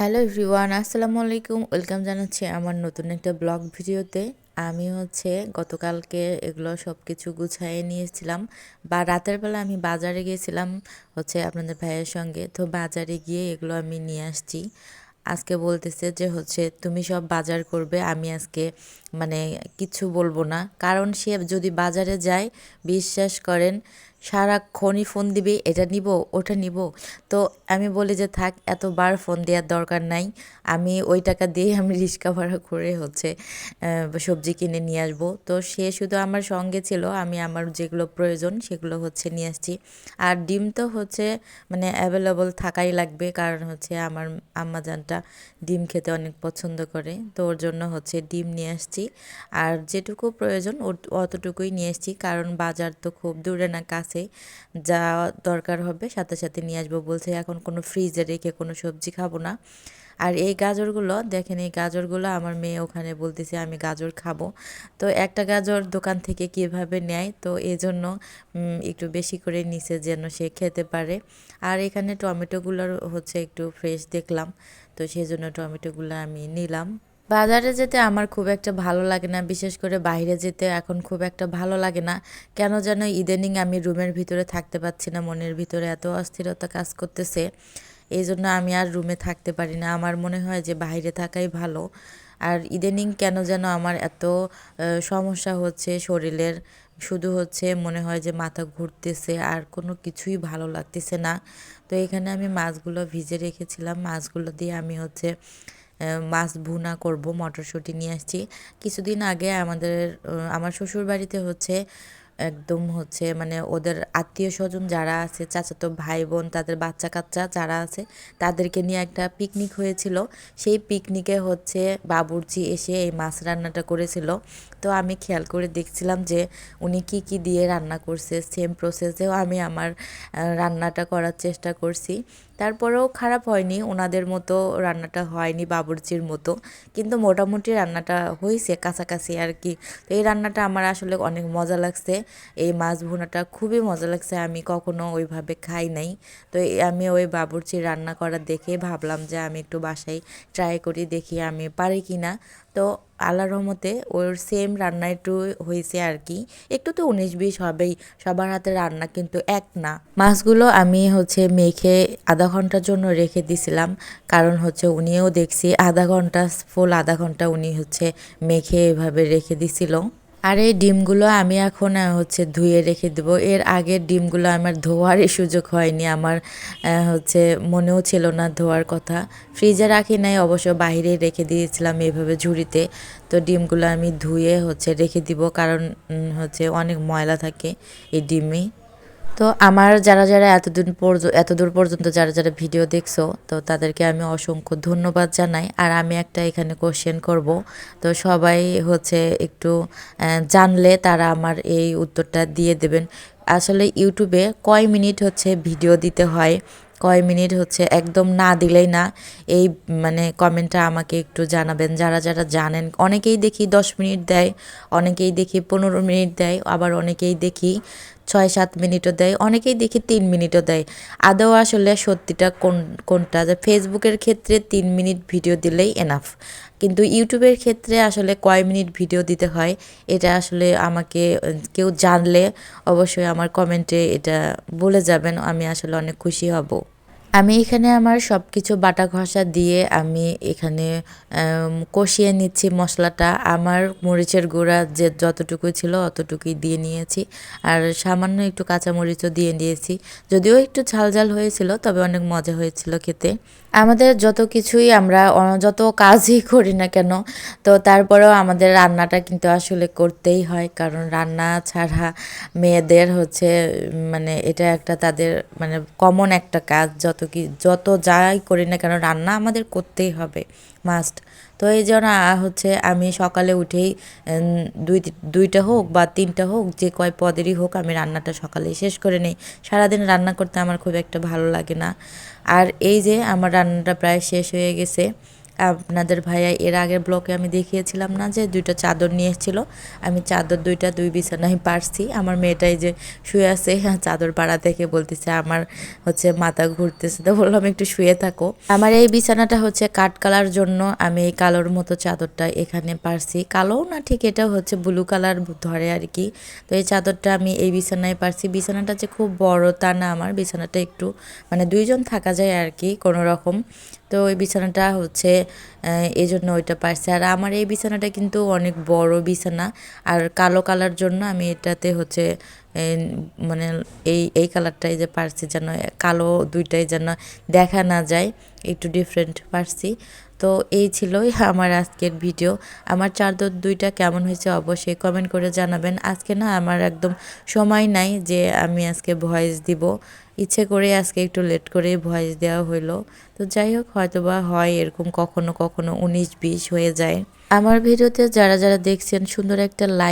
Hello everyone, আসসালামু আলাইকুম। Welcome জানাচ্ছি আমার নতুন একটা ব্লগ ভিডিওতে। আমি গতকালকে এগুলো সব কিছু গুছাইয়ে নিয়েছিলাম, বা রাতের বেলা আমি বাজারে গিয়েছিলাম আপনাদের ভাইয়ের সঙ্গে। তো বাজারে গিয়ে এগুলো আমি নিয়ে আসছি। আজকে বলতেছে যে তুমি সব বাজার করবে, আমি আজকে মানে কিছু বলবো না। কারণ সে যদি বাজারে যায়, বিশ্বাস করেন সারাক্ষণই ফোন দিবে, এটা নিব ওটা নিব। তো আমি বলি যে থাক, এতবার ফোন দেওয়ার দরকার নাই। আমি ওই টাকা দিয়ে আমি রিক্সা ভাড়া করে সবজি কিনে নিয়ে আসবো। তো সে শুধু আমার সঙ্গে ছিল, আমি আমার যেগুলো প্রয়োজন সেগুলো নিয়ে আসছি। আর ডিম তো মানে অ্যাভেলেবল থাকাই লাগবে, কারণ আমার আম্মাজানটা ডিম খেতে অনেক পছন্দ করে। তো ওর জন্য ডিম নিয়ে আসছি। আর যেটুকু প্রয়োজন অতটুকুই নিয়ে আসছি, কারণ বাজার তো খুব দূরে না, কাছে। যা দরকার হবে সাথে সাথে নিয়ে আসবো বলছে। এখন কোনো ফ্রিজে রেখে কোনো সবজি খাবো না। আর এই গাজরগুলো দেখেন, এই গাজরগুলো আমার মেয়ে ওখানে বলতেছে আমি গাজর খাবো। তো একটা গাজর দোকান থেকে কিভাবে নেয়, তো এজন্য একটু বেশি করে নিচে যেন সে খেতে পারে। আর এখানে টমেটোগুলোর একটু ফ্রেশ দেখলাম, তো সেই জন্য টমেটোগুলো আমি নিলাম। বাজারে যেতে আমার খুব একটা ভালো লাগে না, বিশেষ করে বাইরে যেতে এখন খুব একটা ভালো লাগে না। কেন যেন ইদানিং আমি রুমের ভিতরে থাকতে পারছি না, মনের ভিতরে এত অস্থিরতা কাজ করতেছে। এই জন্য আমি আর রুমে থাকতে পারি না, আমার মনে হয় যে বাইরে থাকাই ভালো। আর ইদানিং কেন যেন আমার এত সমস্যা হচ্ছে শরীরের, শুধু মনে হয় যে মাথা ঘুরতেছে, আর কোনো কিছুই ভালো লাগতেছে না। তো এখানে আমি মাছগুলো ভিজে রেখেছিলাম, মাছগুলো দিয়ে আমি মাছ ভুনা করব। মটরশুঁটি নিয়ে আসছি। কিছুদিন আগে আমার শ্বশুর বাড়িতে একদম মানে ওদের আত্মীয় স্বজন যারা আছে, চাচাতো ভাই বোন, তাদের বাচ্চা কাচ্চা যারা আছে, তাদেরকে নিয়ে একটা পিকনিক হয়েছিল। সেই পিকনিকে বাবুর্চি এসে এই মাছ রান্নাটা করেছিল। তো আমি খেয়াল করে দেখছিলাম যে উনি কি কি দিয়ে রান্না করছে। সেম প্রসেসেও আমি আমার রান্নাটা করার চেষ্টা করছি। তারপরেও খারাপ হয়নি, ওনাদের মতো রান্নাটা হয়নি, বাবুর্চির মতো। কিন্তু মোটামুটি রান্নাটা হয়েছে কাছাকাছি আর কি। তো এই রান্নাটা আমার আসলে অনেক মজা লাগছে। এই মাছ ভুনাটা খুবই মজা লাগছে, আমি কখনো ওইভাবে খাই নাই। তো আমি ওই বাবুর্চির রান্না করা দেখে ভাবলাম যে আমি একটু বাসায় ট্রাই করি, দেখি আমি পারি কি না। তো আল্লাহর রহমতে ওর সেম রান্না একটু হয়েছে আর কি। একটু তো 19-20 হবেই, সবার হাতে রান্না কিন্তু এক না। মাছগুলো আমি মেখে আধা ঘন্টার জন্য রেখে দিছিলাম, কারণ উনিও দেখছি ফুল আধা ঘন্টা উনি মেখে এভাবে রেখে দিছিল। আর এই ডিমগুলো আমি এখন ধুয়ে রেখে দেবো। এর আগের ডিমগুলো আমার ধোয়ারই সুযোগ হয়নি, আমার মনেও ছিল না ধোয়ার কথা। ফ্রিজে রাখি নাই অবশ্য, বাইরেই রেখে দিয়েছিলাম এভাবে ঝুড়িতে। তো ডিমগুলো আমি ধুয়ে রেখে দিব, কারণ অনেক ময়লা থাকে এই ডিমে। তো আমার যারা এতদূর পর্যন্ত যারা ভিডিও দেখছো, তো তাদেরকে আমি অসংখ্য ধন্যবাদ জানাই। আর আমি একটা এখানে কোশ্চেন করব, তো সবাই একটু জানলে তারা আমার এই উত্তরটা দিয়ে দেবেন। আসলে ইউটিউবে কয় মিনিট ভিডিও দিতে হয়, কয় মিনিট একদম না দিলেই না, এই মানে কমেন্টটা আমাকে একটু জানাবেন যারা যারা জানেন। অনেকেই দেখি 10 মিনিট দেয়, অনেকেই দেখি 15 মিনিট দেয়, আবার অনেকেই দেখি 6-7 মিনিটও দেয়, অনেকেই দেখি 3 মিনিটও দেয়। আদৌ আসলে সত্যিটা কোনটা? যে ফেসবুকের ক্ষেত্রে 3 মিনিট ভিডিও দিলেই এনাফ, কিন্তু ইউটিউবের ক্ষেত্রে আসলে কয় মিনিট ভিডিও দিতে হয়, এটা আসলে আমাকে কেউ জানলে অবশ্যই আমার কমেন্টে এটা বলে যাবেন, আমি আসলে অনেক খুশি হব। আমি এখানে আমার সব কিছু বাটা ঘষা দিয়ে আমি এখানে কষিয়ে নিচ্ছি মশলাটা। আমার মরিচের গুঁড়া যে যতটুকু ছিল অতটুকুই দিয়ে নিয়েছি, আর সামান্য একটু কাঁচামরিচও দিয়ে দিয়েছি। যদিও একটু ঝাল ঝাল হয়েছিল, তবে অনেক মজা হয়েছিল খেতে। আমাদের যত কিছুই আমরা যত কাজই করি না কেন, তো তারপরেও আমাদের রান্নাটা কিন্তু আসলে করতেই হয়, কারণ রান্না ছাড়া মেয়েদের মানে এটা একটা তাদের মানে কমন একটা কাজ। যত যাই করি না কেন, রান্না আমাদের করতেই হবে, মাস্ট। তো এই জন্য আমি সকালে উঠেই দুইটা হোক বা 3টা হোক, যে কয় পদেরই হোক, আমি রান্নাটা সকালেই শেষ করে নিই। সারাদিন রান্না করতে আমার খুব একটা ভালো লাগে না। আর এই যে আমার রান্নাটা প্রায় শেষ হয়ে গেছে, আপনাদের ভাইয়া এর আগের ব্লকে আমি দেখিয়েছিলাম না যে 2টা চাদর নিয়ে এসেছিল, আমি চাদর 2টা 2 বিছানায় পারছি। আমার মেয়েটাই যে শুয়ে আছে চাদর পাড়া থেকে বলতেছে আমার হচ্ছে মাথা ঘুরতেছে, তো বললাম একটু শুয়ে থাকো। আমার এই বিছানাটা হচ্ছে কাঠ কালার জন্য আমি এই কালোর মতো চাদরটা এখানে পারছি, কালো না ঠিক, এটা হচ্ছে ব্লু কালার ধরে আর কি। তো এই চাদরটা আমি এই বিছানায় পারছি। বিছানাটা যে খুব বড় তা না, আমার বিছানাটা একটু মানে 2জন থাকা যায় আর কি কোনো রকম। তো ওই বিছানাটা হচ্ছে এই জন্য ওইটা পারছি। আর আমার এই বিছানাটা কিন্তু অনেক বড় বিছানা, আর কালো কালার জন্য আমি এটাতে হচ্ছে মানে এই কালারটাই যে পারছি যেন কালো 2টাই যেন দেখা না যায়, একটু ডিফারেন্ট পারছি। তো এই ছিলই আমার আজকের ভিডিও। আমার চাদর 2টা কেমন হয়েছে অবশ্যই কমেন্ট করে জানাবেন। আজকে না আমার একদম সময় নাই যে আমি আজকে ভয়েস দিব, ইচ্ছে করে আজকে একটু লেট করে ভয়েস দেওয়া হইলো। তো যাই হোক, হয়তোবা হয় এরকম কখনো কখনো 19-20 হয়ে যায়। আমার ভিডিওতে যারা যারা দেখছেন সুন্দর একটা লাইক